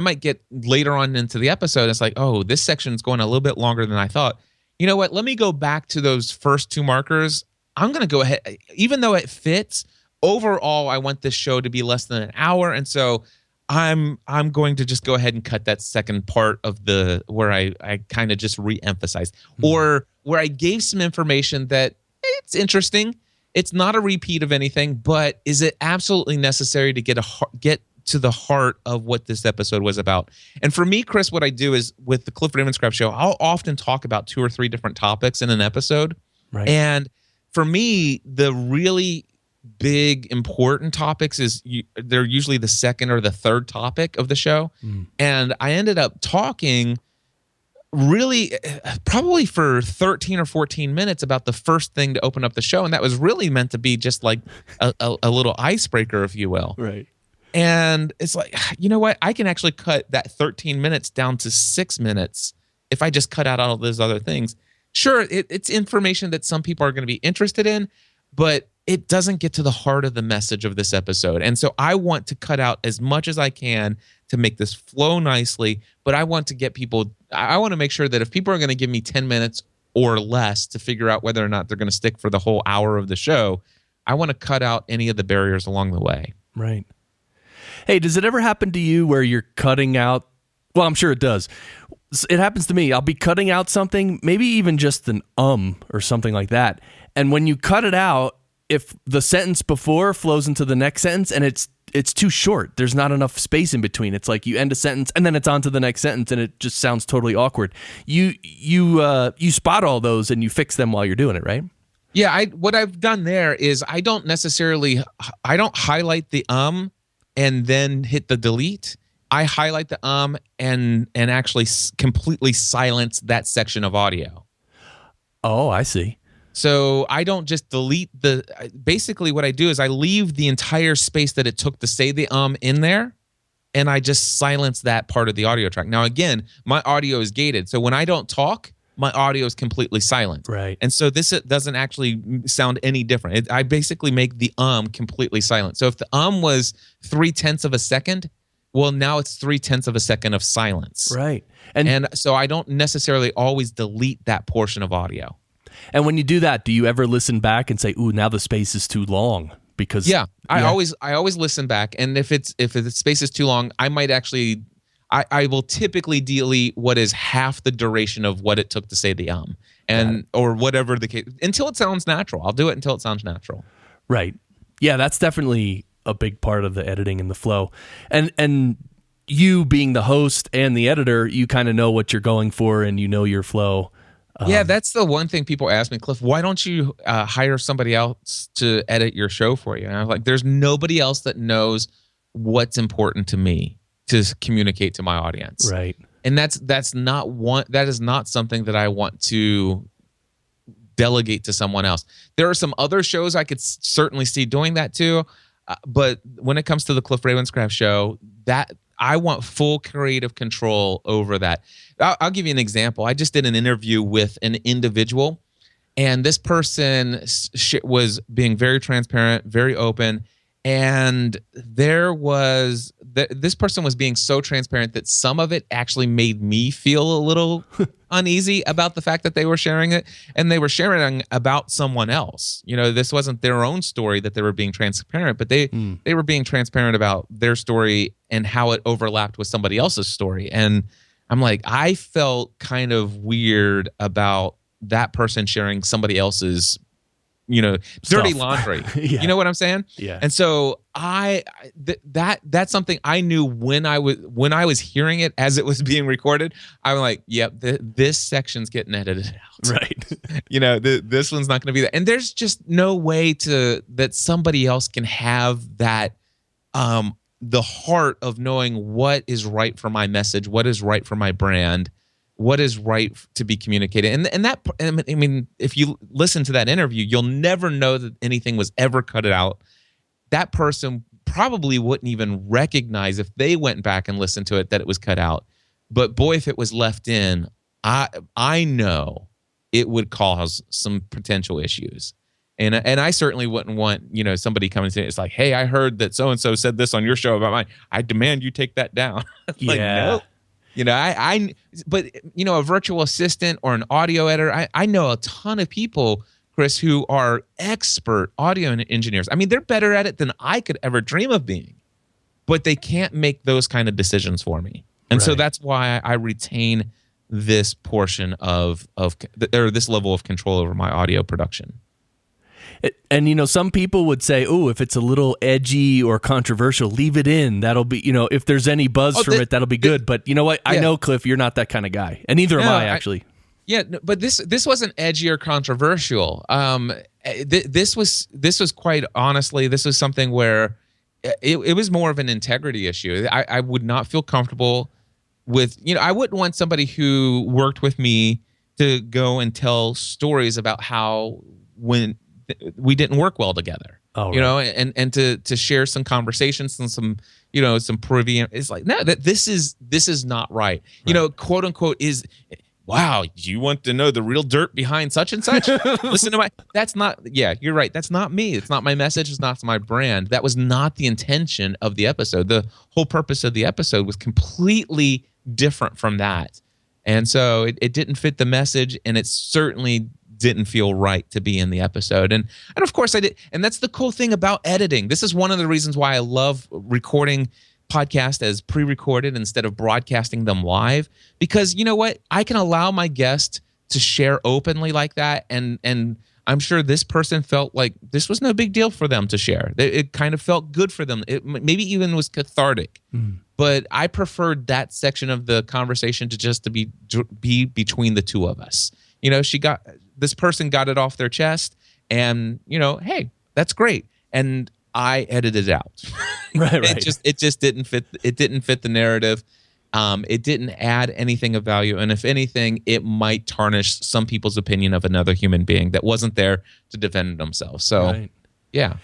Speaker 3: might get later on into the episode. It's like, oh, this section's going a little bit longer than I thought. You know what? Let me go back to those first two markers. I'm going to go ahead, even though it fits. Overall, I want this show to be less than an hour, and so I'm going to just go ahead and cut that second part of where I kind of just re-emphasized, or where I gave some information that. It's interesting. It's not a repeat of anything, but is it absolutely necessary to get to the heart of what this episode was about. And for me, Chris, what I do is with the Cliff Ravenscraft show, I'll often talk about 2 or 3 different topics in an episode.
Speaker 1: Right.
Speaker 3: And for me, the really big important topics they're usually the second or the third topic of the show. And I ended up talking really probably for 13 or 14 minutes about the first thing to open up the show. And that was really meant to be just like a little icebreaker, if you will.
Speaker 1: Right.
Speaker 3: And it's like, you know what? I can actually cut that 13 minutes down to 6 minutes if I just cut out all those other things. Sure, it's information that some people are going to be interested in, but it doesn't get to the heart of the message of this episode. And so I want to cut out as much as I can to make this flow nicely, but I want to make sure that if people are going to give me 10 minutes or less to figure out whether or not they're going to stick for the whole hour of the show, I want to cut out any of the barriers along the way.
Speaker 1: Right. Hey, does it ever happen to you where you're cutting out? Well, I'm sure it does. It happens to me. I'll be cutting out something, maybe even just an or something like that. And when you cut it out, if the sentence before flows into the next sentence and it's too short, there's not enough space in between. It's like you end a sentence and then it's on to the next sentence and it just sounds totally awkward. You spot all those and you fix them while you're doing it, right?
Speaker 3: Yeah, what I've done there is I don't highlight the and then hit the delete. I highlight the and actually completely silence that section of audio.
Speaker 1: Oh, I see.
Speaker 3: So I don't just delete basically what I do is I leave the entire space that it took to say the in there, and I just silence that part of the audio track. Now, again, my audio is gated. So when I don't talk, my audio is completely silent.
Speaker 1: Right.
Speaker 3: And so this doesn't actually sound any different. I basically make the completely silent. So if the was 0.3 of a second, well, now it's 0.3 of a second of silence.
Speaker 1: Right.
Speaker 3: And so I don't necessarily always delete that portion of audio.
Speaker 1: And when you do that, do you ever listen back and say, "Ooh, now the space is too long"? Because
Speaker 3: I always listen back, and if the space is too long, I might actually I will typically delete what is half the duration of what it took to say the or whatever the case, until it sounds natural. I'll do it until it sounds natural.
Speaker 1: Right. Yeah, that's definitely a big part of the editing and the flow. And you being the host and the editor, you kind of know what you're going for and you know your flow.
Speaker 3: Yeah, that's the one thing people ask me, Cliff, why don't you hire somebody else to edit your show for you? And I'm like, there's nobody else that knows what's important to me to communicate to my audience.
Speaker 1: Right.
Speaker 3: And that is not something that I want to delegate to someone else. There are some other shows I could certainly see doing that too. But when it comes to the Cliff Ravenscraft show, that I want full creative control over that. I'll give you an example. I just did an interview with an individual, and this person was being very transparent, very open, and this person was being so transparent that some of it actually made me feel a little uneasy about the fact that they were sharing it, and they were sharing about someone else. You know, this wasn't their own story that they were being transparent, but they were being transparent about their story and how it overlapped with somebody else's story. And I'm like, I felt kind of weird about that person sharing somebody else's, dirty laundry.
Speaker 1: Yeah.
Speaker 3: You know what I'm saying?
Speaker 1: Yeah.
Speaker 3: And so that's something I knew when I was hearing it as it was being recorded. I'm like, yep, this section's getting edited out.
Speaker 1: Right.
Speaker 3: This one's not going to be that. And there's just no way that somebody else can have that, the heart of knowing what is right for my message, what is right for my brand, what is right to be communicated. And that, I mean, if you listen to that interview, you'll never know that anything was ever cut out. That person probably wouldn't even recognize if they went back and listened to it that it was cut out. But boy, if it was left in, I know it would cause some potential issues. And I certainly wouldn't want, somebody coming to me. It's like, hey, I heard that so-and-so said this on your show about mine. I demand you take that down. Like,
Speaker 1: yeah.
Speaker 3: No. But a virtual assistant or an audio editor, I know a ton of people, Chris, who are expert audio engineers. I mean, they're better at it than I could ever dream of being, but they can't make those kind of decisions for me. And so that's why I retain this portion of this level of control over my audio production.
Speaker 1: And, you know, some people would say, oh, if it's a little edgy or controversial, leave it in. That'll be, you know, if there's any buzz from it, that'll be good. But you know what? I know, Cliff, you're not that kind of guy. And neither am I, actually.
Speaker 3: But this wasn't edgy or controversial. This was quite honestly, this was something where it was more of an integrity issue. I would not feel comfortable with, you know, I wouldn't want somebody who worked with me to go and tell stories about how when we didn't work well together. Oh, right. You know, and to share some conversations and some, you know, some privy. It's like, no, this is not right. You know, quote unquote wow, you want to know the real dirt behind such and such? Listen to that's not, you're right. That's not me. It's not my message. It's not my brand. That was not the intention of the episode. The whole purpose of the episode was completely different from that. And so it didn't fit the message, and it certainly didn't feel right to be in the episode. And of course I did. And that's the cool thing about editing. This is one of the reasons why I love recording podcast as pre-recorded instead of broadcasting them live, because you know what, I can allow my guest to share openly like that, and I'm sure this person felt like this was no big deal for them to share. It kind of felt good for them. It maybe even was cathartic. But I preferred that section of the conversation to be between the two of us. You know, this person got it off their chest, and you know, hey, that's great. And I edited it out. Right. It just didn't fit. It didn't fit the narrative. It didn't add anything of value, and if anything, it might tarnish some people's opinion of another human being that wasn't there to defend themselves. So, yeah.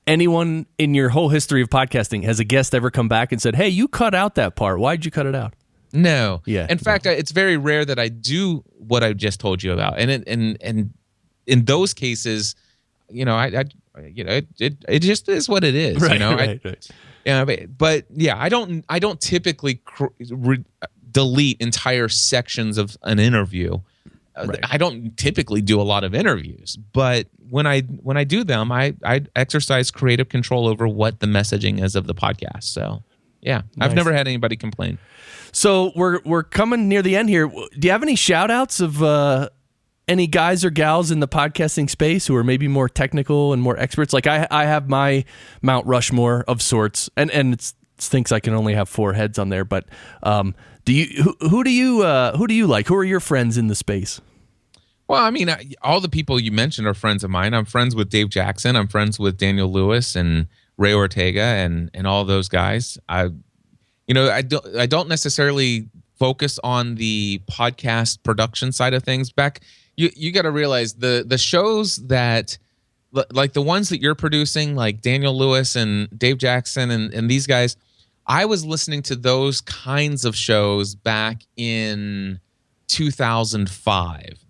Speaker 1: Anyone in your whole history of podcasting, has a guest ever come back and said, "Hey, you cut out that part. Why'd you cut it out?"
Speaker 3: No. Yeah. In fact, it's very rare that I do what I just told you about, and in those cases, you know, it just is what it is. Right, you know, right. Yeah, but yeah, I don't typically delete entire sections of an interview. Right. I don't typically do a lot of interviews, but when I do them, I exercise creative control over what the messaging is of the podcast. So yeah, nice. I've never had anybody complain.
Speaker 1: So we're coming near the end here. Do you have any shout outs of any guys or gals in the podcasting space who are maybe more technical and more experts? Like I have my Mount Rushmore of sorts, and it thinks I can only have 4 heads on there. But who do you like? Who are your friends in the space?
Speaker 3: Well, I mean, all the people you mentioned are friends of mine. I'm friends with Dave Jackson. I'm friends with Daniel Lewis and Ray Ortega and all those guys. I don't necessarily focus on the podcast production side of things. You got to realize the shows that, like the ones that you're producing, like Daniel Lewis and Dave Jackson and these guys, I was listening to those kinds of shows back in 2005,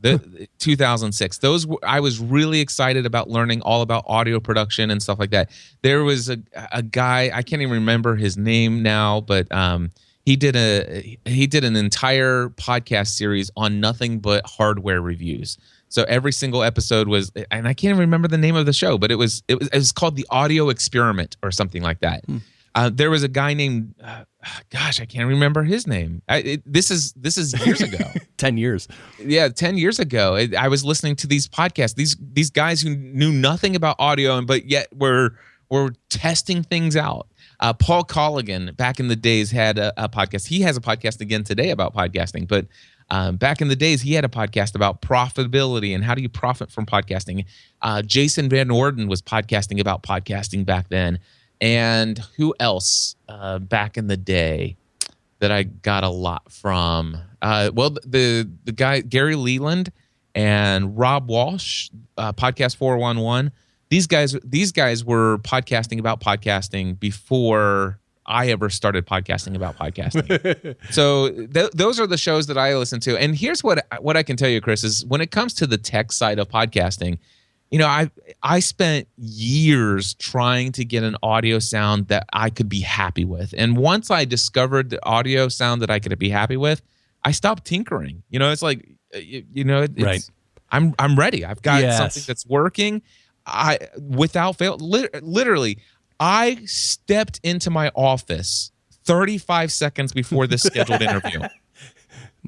Speaker 3: 2006. I was really excited about learning all about audio production and stuff like that. There was a guy, I can't even remember his name now, but he did an entire podcast series on nothing but hardware reviews. So every single episode was, and I can't even remember the name of the show, but it was called The Audio Experiment or something like that. There was a guy named, I can't remember his name. This is years ago.
Speaker 1: 10 years.
Speaker 3: Yeah, 10 years ago. I was listening to these podcasts. These guys who knew nothing about audio, but yet were testing things out. Paul Colligan back in the days had a podcast. He has a podcast again today about podcasting, but back in the days he had a podcast about profitability and how do you profit from podcasting. Jason Van Orden was podcasting about podcasting back then. And who else back in the day that I got a lot from? The guy Gary Leland and Rob Walsh, Podcast 411. These guys were podcasting about podcasting before I ever started podcasting about podcasting. So those are the shows that I listen to. And here's what I can tell you, Chris, is when it comes to the tech side of podcasting, you know, I spent years trying to get an audio sound that I could be happy with. And once I discovered the audio sound that I could be happy with, I stopped tinkering. You know, it's like, right. I'm ready. I've got something that's working. Without fail, literally, I stepped into my office 35 seconds before this scheduled interview.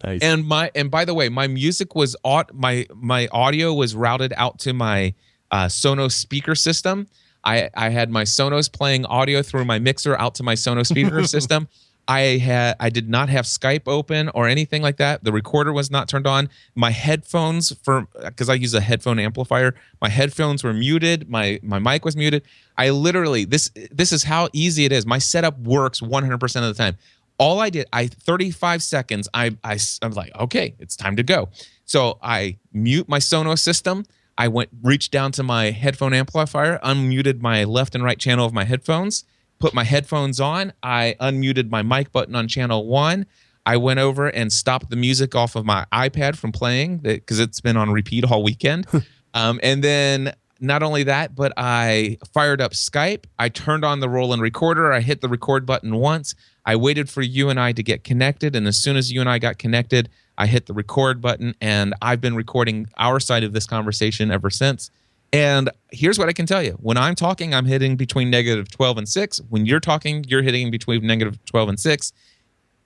Speaker 3: Nice. And by the way, my music was my audio was routed out to my Sonos speaker system. I had my Sonos playing audio through my mixer out to my Sonos speaker system. I did not have Skype open or anything like that. The recorder was not turned on. My headphones, because I use a headphone amplifier, my headphones were muted. My mic was muted. I literally, this is how easy it is. My setup works 100% of the time. All I did, 35 seconds, I was like, okay, it's time to go. So I mute my Sonos system. I reached down to my headphone amplifier, unmuted my left and right channel of my headphones, put my headphones on. I unmuted my mic button on channel 1. I went over and stopped the music off of my iPad from playing because it's been on repeat all weekend. And then not only that, but I fired up Skype. I turned on the roll-in recorder. I hit the record button once. I waited for you and I to get connected. And as soon as you and I got connected, I hit the record button. And I've been recording our side of this conversation ever since. And here's what I can tell you. When I'm talking, I'm hitting between -12 and 6. When you're talking, you're hitting between -12 and 6.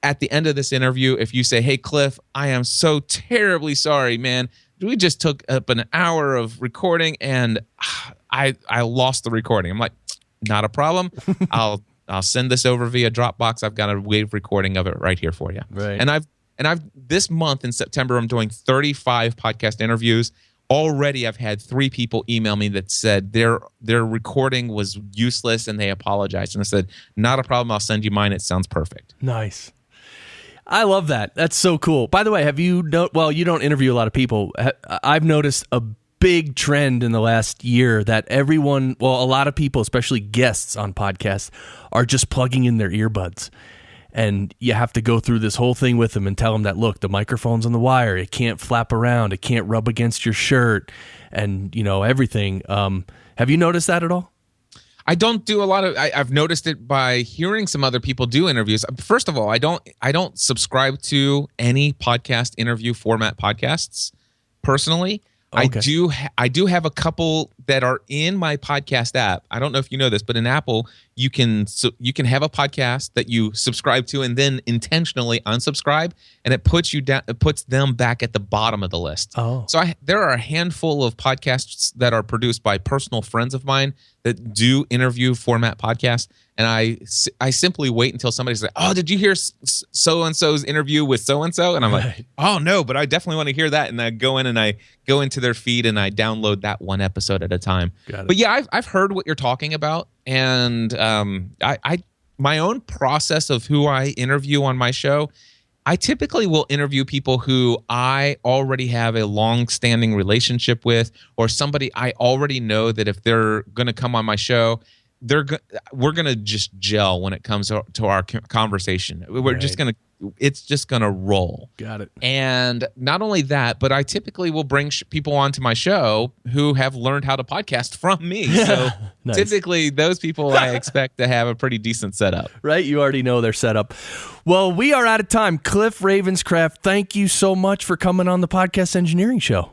Speaker 3: At the end of this interview, if you say, hey, Cliff, I am so terribly sorry, man. We just took up an hour of recording and I lost the recording. I'm like, not a problem. I'll send this over via Dropbox. I've got a wave recording of it right here for you.
Speaker 1: Right.
Speaker 3: And I've this month in September, I'm doing 35 podcast interviews. Already, I've had 3 people email me that said their recording was useless and they apologized. And I said, not a problem. I'll send you mine. It sounds perfect.
Speaker 1: Nice. I love that. That's so cool. By the way, you don't interview a lot of people. I've noticed a big trend in the last year that a lot of people, especially guests on podcasts, are just plugging in their earbuds. And you have to go through this whole thing with them and tell them that, look, the microphone's on the wire. It can't flap around. It can't rub against your shirt and, everything. Have you noticed that at all?
Speaker 3: I don't do a lot of. I've noticed it by hearing some other people do interviews. First of all, I don't subscribe to any podcast interview format podcasts personally. Okay. I do have a couple that are in my podcast app. I don't know if you know this, but in Apple, you can have a podcast that you subscribe to and then intentionally unsubscribe, and it puts them back at the bottom of the list.
Speaker 1: Oh.
Speaker 3: So there are a handful of podcasts that are produced by personal friends of mine that do interview format podcasts, and I simply wait until somebody says, "Oh, did you hear so-and-so's interview with so-and-so?" And I'm like, "Oh, no, but I definitely want to hear that." And I go in and I go into their feed and I download that one episode at a time. But yeah, I've heard what you're talking about, and my own process of who I interview on my show, I typically will interview people who I already have a long-standing relationship with, or somebody I already know that if they're going to come on my show, we're going to just gel when it comes to our conversation. It's just going to roll.
Speaker 1: Got it.
Speaker 3: And not only that, but I typically will bring people onto my show who have learned how to podcast from me. So nice. Typically those people I expect to have a pretty decent setup.
Speaker 1: Right? You already know their setup. Well, we are out of time. Cliff Ravenscraft, thank you so much for coming on the Podcast Engineering Show.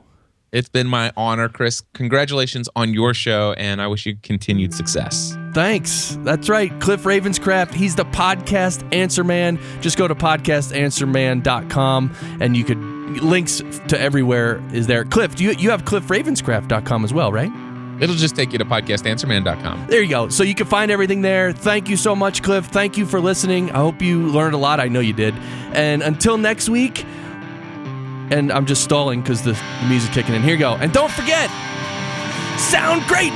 Speaker 3: It's been my honor, Chris. Congratulations on your show, and I wish you continued success.
Speaker 1: Thanks. That's right. Cliff Ravenscraft. He's the podcast answer man. Just go to podcastanswerman.com, and you could links to everywhere is there. Cliff, you have cliffravenscraft.com as well, right?
Speaker 3: It'll just take you to podcastanswerman.com.
Speaker 1: There you go. So you can find everything there. Thank you so much, Cliff. Thank you for listening. I hope you learned a lot. I know you did. And until next week, and I'm just stalling because the music's kicking in. Here you go. And don't forget, sound great.